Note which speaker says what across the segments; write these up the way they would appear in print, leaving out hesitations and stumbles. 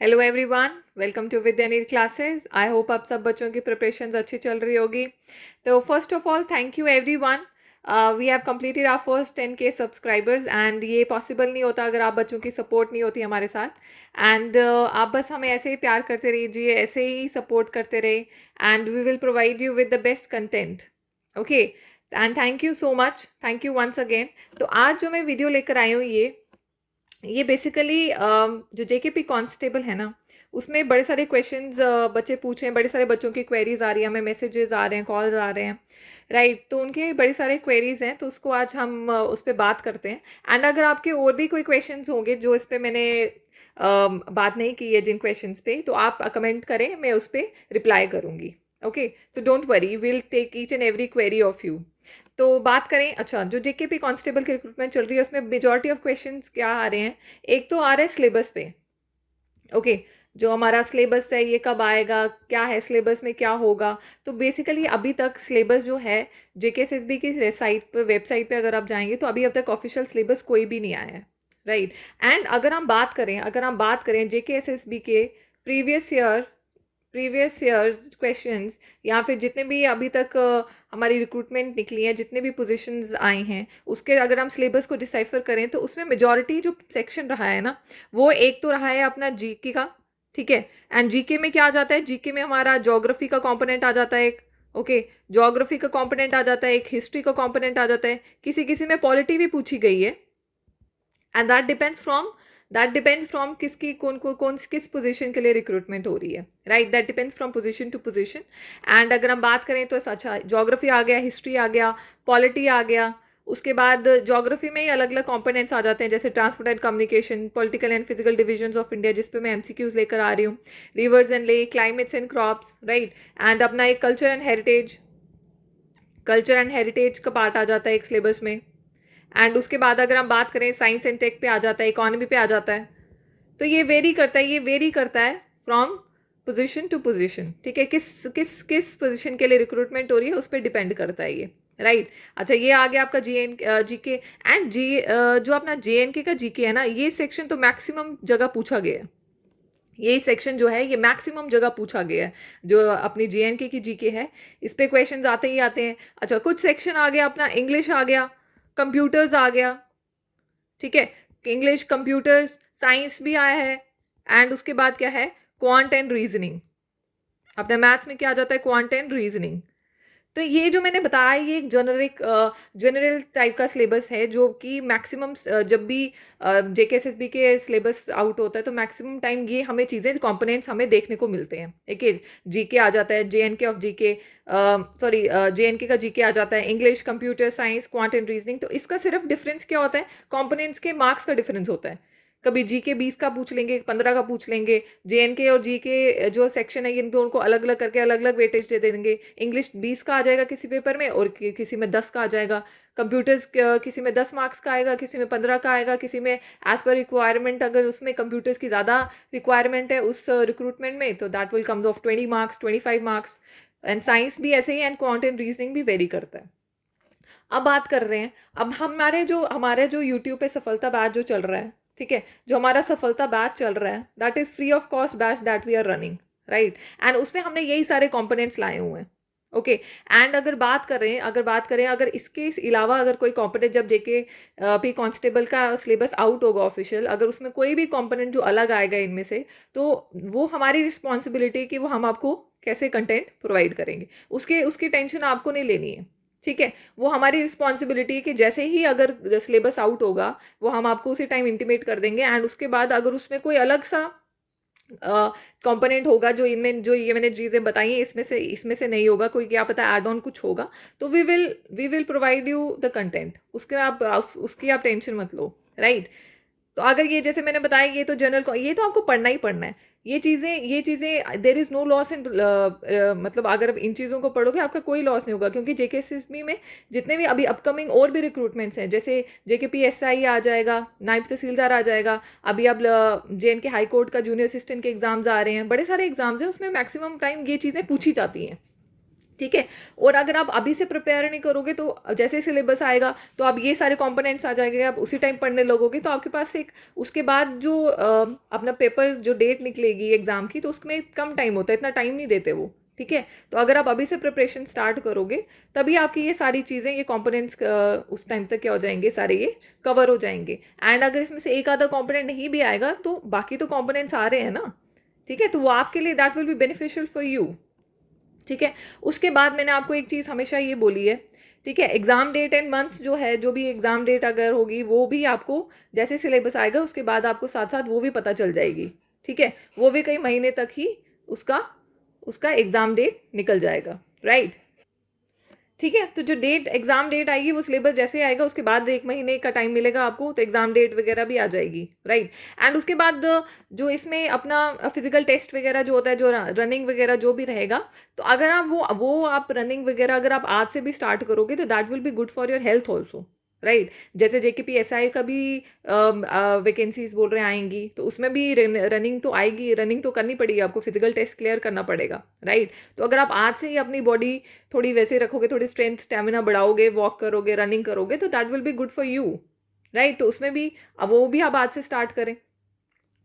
Speaker 1: Hello everyone, welcome to Vidyaneer classes. I hope आप सब बच्चों की प्रिपरेशंस अच्छी चल रही होगी। तो first of all thank you everyone. We have completed our first 10K subscribers and ये पॉसिबल नहीं होता अगर आप बच्चों की सपोर्ट नहीं होती हमारे साथ। एंड आप बस हमें ऐसे ही प्यार करते रहिए, ऐसे ही सपोर्ट करते रहे and we will provide you with the best content. Okay, and thank you so much, thank you once again. तो आज जो मैं वीडियो लेकर आई हूँ ये बेसिकली जो जेकेपी कांस्टेबल है ना, उसमें बड़े सारे क्वेश्चंस बच्चे पूछ रहे हैं, बड़े सारे बच्चों की क्वेरीज आ रही है, हमें मैसेजेस आ रहे हैं, कॉल्स आ रहे हैं, राइट। तो उनके बड़े सारे क्वेरीज हैं, तो उसको आज हम उस पर बात करते हैं। एंड अगर आपके और भी कोई क्वेश्चंस होंगे जो इस पर मैंने बात नहीं की है जिन क्वेश्चंस पे, तो आप कमेंट करें, मैं उस पर रिप्लाई करूँगी। ओके, तो don't worry, will take each and every query of you. तो बात करें, अच्छा, जो जेकेपी कांस्टेबल की रिक्रूटमेंट चल रही है उसमें मेजॉरिटी ऑफ क्वेश्चंस क्या आ रहे हैं। एक तो आ रहा है सिलेबस पे। ओके, जो हमारा सिलेबस है ये कब आएगा, क्या है सिलेबस में, क्या होगा। तो बेसिकली अभी तक सिलेबस जो है जेकेएसएसबी की वेबसाइट पे अगर आप जाएंगे तो अभी अब तक ऑफिशियल सिलेबस कोई भी नहीं आया है, राइट। एंड अगर हम बात करें जेकेएसएसबी के previous year previous year questions, या फिर जितने भी अभी तक हमारी रिक्रूटमेंट निकली है, जितने भी पोजीशंस आई हैं, उसके अगर हम सिलेबस को डिसाइफर करें तो उसमें मेजॉरिटी जो सेक्शन रहा है ना, वो एक तो रहा है अपना जीके का, ठीक है। एंड जीके में क्या आ जाता है, जीके में हमारा ज्योग्राफी का कंपोनेंट आ जाता है एक। ओके, ज्योग्राफी का कंपोनेंट आ जाता है एक, हिस्ट्री का कंपोनेंट आ जाता है, किसी किसी में पॉलिटी भी पूछी गई है। एंड दैट डिपेंड्स फ्रॉम किसकी कौन किस पोजीशन के लिए रिक्रूटमेंट हो रही है, right. That depends from position to position. And अगर हम बात करें तो अच्छा, ज्योग्राफी आ गया, हिस्ट्री आ गया, पॉलिटी आ गया। उसके बाद ज्योग्राफी में ही अलग अलग कंपोनेंट्स आ जाते हैं, जैसे transport and communication, political and physical divisions of India, जिस पे मैं एमसीक्यूज लेकर आ रही हूँ, reverse and lake, climates and crops, right. And अपना एक कल्चर एंड हेरिटेज का पार्ट आ जाता है एक सिलेबस में। एंड उसके बाद अगर हम बात करें साइंस एंड टेक पे आ जाता है, इकोनॉमी पे आ जाता है। तो ये वेरी करता है फ्रॉम पोजीशन टू पोजीशन, ठीक है। किस किस किस पोजीशन के लिए रिक्रूटमेंट हो रही है उस पर डिपेंड करता है ये, राइट। अच्छा, ये आ गया आपका जीके एंड जो अपना जेएनके का जीके है ना, ये सेक्शन तो मैक्सिमम जगह पूछा गया है। ये सेक्शन जो है ये मैक्सिमम जगह पूछा गया है, जो अपनी जेएनके की जीके है, इस पे क्वेश्चंस आते ही आते हैं। अच्छा, कुछ सेक्शन आ गया अपना, इंग्लिश आ गया, कंप्यूटर्स आ गया, ठीक है। इंग्लिश, कंप्यूटर्स, साइंस भी आया है। एंड उसके बाद क्या है, क्वांट एंड रीजनिंग। अपने मैथ्स में क्या आ जाता है, क्वांट एंड रीजनिंग। तो ये जो मैंने बताया ये एक जनरल टाइप का सिलेबस है, जो कि मैक्सिमम जब भी जेकेएसएसबी के सिलेबस आउट होता है तो मैक्सिमम टाइम ये हमें चीज़ें, कंपोनेंट्स हमें देखने को मिलते हैं। एक जीके आ जाता है, JNK of GK, sorry, JNK का जीके आ जाता है, English, computer science, quant and reasoning. तो इसका सिर्फ डिफरेंस क्या होता है, कंपोनेंट्स के मार्क्स का डिफरेंस होता है। कभी जीके 20 का पूछ लेंगे, 15 का पूछ लेंगे। जेएनके और जीके जो सेक्शन है इन दोनों को अलग अलग करके अलग अलग वेटेज दे देंगे। इंग्लिश 20 का आ जाएगा किसी पेपर में और किसी में 10 का आ जाएगा। कंप्यूटर्स किसी में 10 मार्क्स का आएगा, किसी में 15 का आएगा, किसी में एज पर रिक्वायरमेंट, अगर उसमें कंप्यूटर्स की ज़्यादा रिक्वायरमेंट है उस रिक्रूटमेंट में, तो that will comes of 20 marks, 25 marks. And science भी ऐसे ही, एंड क्वांट एंड रीजनिंग भी वेरी करता है। अब बात कर रहे हैं, अब हमारे जो यूट्यूब पे सफलता बैच जो चल रहा है, ठीक है, जो हमारा सफलता बैच चल रहा है, that is free of cost batch that we are running, right. And उसमें हमने यही सारे कंपोनेंट्स लाए हुए हैं। ओके, एंड अगर इसके अलावा अगर कोई कंपोनेंट, जब जेके पी कांस्टेबल का सिलेबस आउट होगा ऑफिशियल, अगर उसमें कोई भी कंपोनेंट जो अलग आएगा इनमें से, तो वो हमारी रिस्पॉन्सिबिलिटी कि वो हम आपको कैसे कंटेंट प्रोवाइड करेंगे, उसकी टेंशन आपको नहीं लेनी है, ठीक है। वो हमारी रिस्पॉन्सिबिलिटी है कि जैसे ही अगर सिलेबस आउट होगा वो हम आपको उसी टाइम इंटीमेट कर देंगे। एंड उसके बाद अगर उसमें कोई अलग सा कंपोनेंट होगा, जो ये मैंने चीज़ें बताई हैं, इसमें से नहीं होगा, कोई क्या पता ऐड ऑन कुछ होगा, तो we will provide you the content, उसकी आप टेंशन मत लो, राइट। तो अगर ये जैसे मैंने बताया, ये तो ये तो आपको पढ़ना ही पढ़ना है। ये चीज़ें there is no loss in, मतलब अगर इन चीज़ों को पढ़ोगे आपका कोई लॉस नहीं होगा, क्योंकि जेकेएसएसबी में जितने भी अभी अपकमिंग और भी रिक्रूटमेंट्स हैं, जैसे जेकेपीएसआई आ जाएगा, नायब तहसीलदार आ जाएगा, अभी अब जेएनके हाई कोर्ट का जूनियर असिस्टेंट के एग्जाम्स आ रहे हैं, बड़े सारे एग्जाम्स हैं, उसमें मैक्सिमम टाइम ये चीज़ें पूछी जाती हैं, ठीक है। और अगर आप अभी से प्रिपेयर नहीं करोगे तो जैसे सिलेबस आएगा तो आप ये सारे कंपोनेंट्स आ जाएंगे, आप उसी टाइम पढ़ने लगोगे तो आपके पास एक उसके बाद जो अपना पेपर जो डेट निकलेगी एग्जाम की तो उसमें कम टाइम होता है, इतना टाइम नहीं देते वो। ठीक है, तो अगर आप अभी से प्रिपरेशन स्टार्ट करोगे तभी आपकी ये सारी चीज़ें, ये कंपोनेंट्स उस टाइम तक क्या हो जाएंगे, सारे ये कवर हो जाएंगे। एंड अगर इसमें से एक आधा कंपोनेंट नहीं भी आएगा तो बाकी तो कंपोनेंट्स आ रहे हैं ना। ठीक है, तो वो आपके लिए that will be beneficial for you. ठीक है, उसके बाद मैंने आपको एक चीज़ हमेशा ये बोली है, ठीक है, एग्जाम डेट एंड मंथ जो है, जो भी एग्जाम डेट अगर होगी वो भी आपको जैसे सिलेबस आएगा उसके बाद आपको साथ साथ वो भी पता चल जाएगी। ठीक है, वो भी कई महीने तक ही उसका उसका एग्जाम डेट निकल जाएगा, राइट। ठीक है, तो जो डेट एग्जाम डेट आएगी वो सिलेबस जैसे आएगा उसके बाद 1 महीने का टाइम मिलेगा आपको, तो एग्जाम डेट वगैरह भी आ जाएगी, राइट। एंड उसके बाद जो इसमें अपना फिजिकल टेस्ट वगैरह जो होता है, जो रनिंग वगैरह जो भी रहेगा, तो अगर आप वो आप रनिंग वगैरह अगर आप आज से भी स्टार्ट करोगे तो that will be good for your health also, right. जैसे JKPSI का भी वैकेंसीज बोल रहे हैं आएंगी, तो उसमें भी रनिंग तो आएगी, रनिंग तो करनी पड़ेगी आपको, फिजिकल टेस्ट क्लियर करना पड़ेगा, राइट। तो अगर आप आज से ही अपनी बॉडी थोड़ी वैसे रखोगे, थोड़ी स्ट्रेंथ स्टेमिना बढ़ाओगे, वॉक करोगे, रनिंग करोगे, तो that will be good for you, right. तो उसमें भी अब वो भी आप आज से स्टार्ट करें,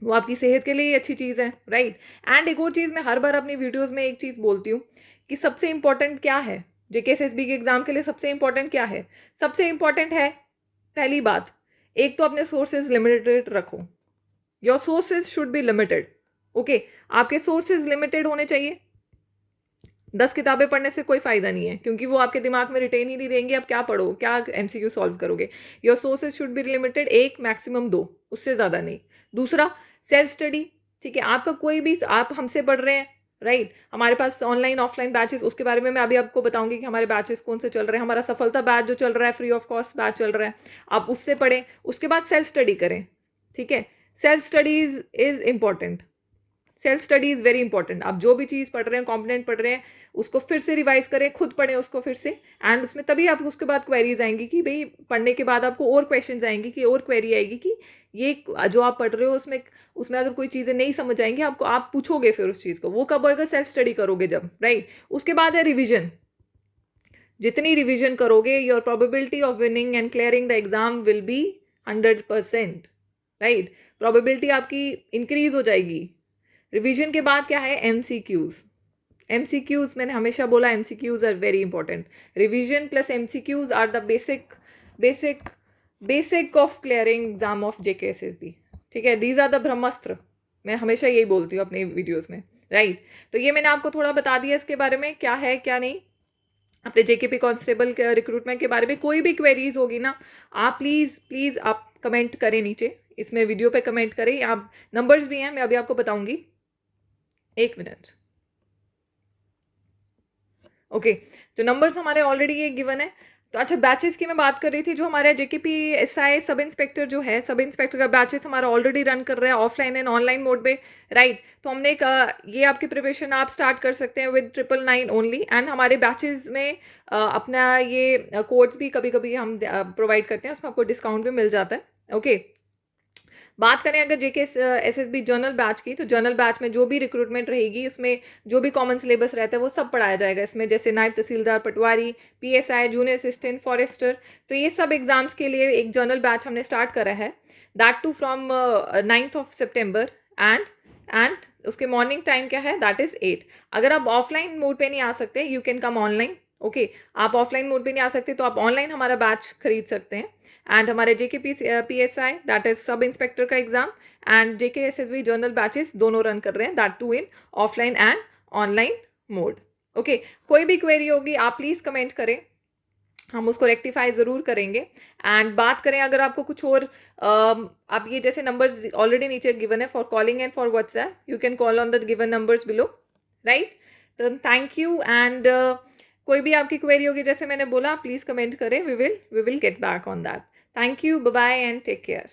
Speaker 1: वो आपकी सेहत के लिए ही अच्छी चीज़ है, राइट। एंड एक और चीज़ मैं हर बार अपनी वीडियोज़ में एक चीज़ बोलती हूँ कि सबसे इंपॉर्टेंट क्या है JKSSB के एग्जाम के लिए, सबसे इंपॉर्टेंट क्या है, सबसे इंपॉर्टेंट है पहली बात, एक तो अपने सोर्सेज लिमिटेड रखो, your sources should be limited, okay. आपके सोर्सेज लिमिटेड होने चाहिए। 10 किताबें पढ़ने से कोई फायदा नहीं है, क्योंकि वो आपके दिमाग में रिटेन ही नहीं रहेंगी, आप क्या पढ़ो, क्या MCQ सॉल्व करोगे। Your sources should be limited, एक मैक्सिमम 2, उससे ज़्यादा नहीं। दूसरा, सेल्फ स्टडी, ठीक है, आपका कोई भी, आप हमसे पढ़ रहे हैं, राइट। हमारे पास ऑनलाइन ऑफलाइन बैचेस, उसके बारे में मैं अभी आपको बताऊंगी कि हमारे बैचेस कौन से चल रहे हैं। हमारा सफलता बैच जो चल रहा है, फ्री ऑफ कॉस्ट बैच चल रहा है, आप उससे पढ़ें। उसके बाद सेल्फ स्टडी करें, ठीक है। Self studies is important, self study is very important. आप जो भी चीज़ पढ़ रहे हैं, कॉम्पोनेंट पढ़ रहे हैं, उसको फिर से रिवाइज करें, खुद पढ़ें उसको फिर से। एंड उसमें तभी आपको उसके बाद क्वेरीज आएंगी कि भाई, पढ़ने के बाद आपको और क्वेश्चंस आएंगी कि और क्वेरी आएगी कि ये जो आप पढ़ रहे हो उसमें उसमें अगर कोई चीज़ें नहीं समझ आएंगी आपको, आप पूछोगे फिर उस चीज़ को। वो कब होएगा, सेल्फ स्टडी करोगे जब, राइट। उसके बाद है रिविजन। जितनी रिविजन करोगे, your probability of winning and clearing the exam will be 100%, right. Probability आपकी इंक्रीज हो जाएगी। रिवीजन के बाद क्या है, MCQs मैंने हमेशा बोला MCQs are very important. Revision plus MCQs are the basic of clearing exam of JKSSB, ठीक है। दीज आर द ब्रह्मास्त्र, मैं हमेशा यही बोलती हूँ अपने वीडियोस में, राइट। तो ये मैंने आपको थोड़ा बता दिया इसके बारे में, क्या है क्या नहीं। अपने JKP कांस्टेबल के रिक्रूटमेंट के बारे में कोई भी क्वेरीज होगी ना, आप प्लीज़ आप कमेंट करें नीचे, इसमें वीडियो पे कमेंट करें। आप नंबर्स भी हैं, मैं अभी आपको बताऊंगी, 1 मिनट, ओके। तो नंबर्स हमारे ऑलरेडी ये गिवन है। तो अच्छा, बैचेस की मैं बात कर रही थी, जो हमारा JKPSI सब इंस्पेक्टर जो है, सब इंस्पेक्टर का बैचेस हमारा ऑलरेडी रन कर रहा है ऑफलाइन एंड ऑनलाइन मोड पे, राइट। तो हमने ये आपकी प्रिपरेशन आप स्टार्ट कर सकते हैं विद 999 ओनली। एंड हमारे बैचेस में अपना ये कोड्स भी कभी कभी हम प्रोवाइड करते हैं, उसमें आपको डिस्काउंट भी मिल जाता है, ओके। बात करें अगर JKSSB जर्नल बैच की, तो जर्नल बैच में जो भी रिक्रूटमेंट रहेगी उसमें जो भी कॉमन सिलेबस रहता है वो सब पढ़ाया जाएगा इसमें, जैसे नायब तहसीलदार, पटवारी, PSI, जूनियर असिस्टेंट, फॉरेस्टर। तो ये सब एग्जाम्स के लिए एक जर्नल बैच हमने स्टार्ट करा है, that too from 9th of September। And उसके मॉर्निंग टाइम क्या है, दैट इज 8। अगर आप ऑफलाइन मोड पे नहीं आ सकते, you can come online, okay. आप ऑफलाइन मोड पे नहीं आ सकते तो आप ऑनलाइन हमारा बैच खरीद सकते हैं। एंड हमारे JKPSI that is sub inspector का exam and JKSSB general batches दोनों रन कर रहे हैं, that too in offline and online mode, okay. कोई भी क्वेरी होगी आप प्लीज़ कमेंट करें, हम उसको रेक्टिफाई ज़रूर करेंगे। एंड बात करें अगर आपको कुछ और, आप ये जैसे नंबर्स ऑलरेडी नीचे गिवन है for calling and for WhatsApp, you can call on the given numbers below, right. तो थैंक यू। एंड कोई भी आपकी क्वेरी होगी जैसे मैंने बोला, प्लीज़ कमेंट करें, we will get back on that. Thank you. Bye-bye and take care.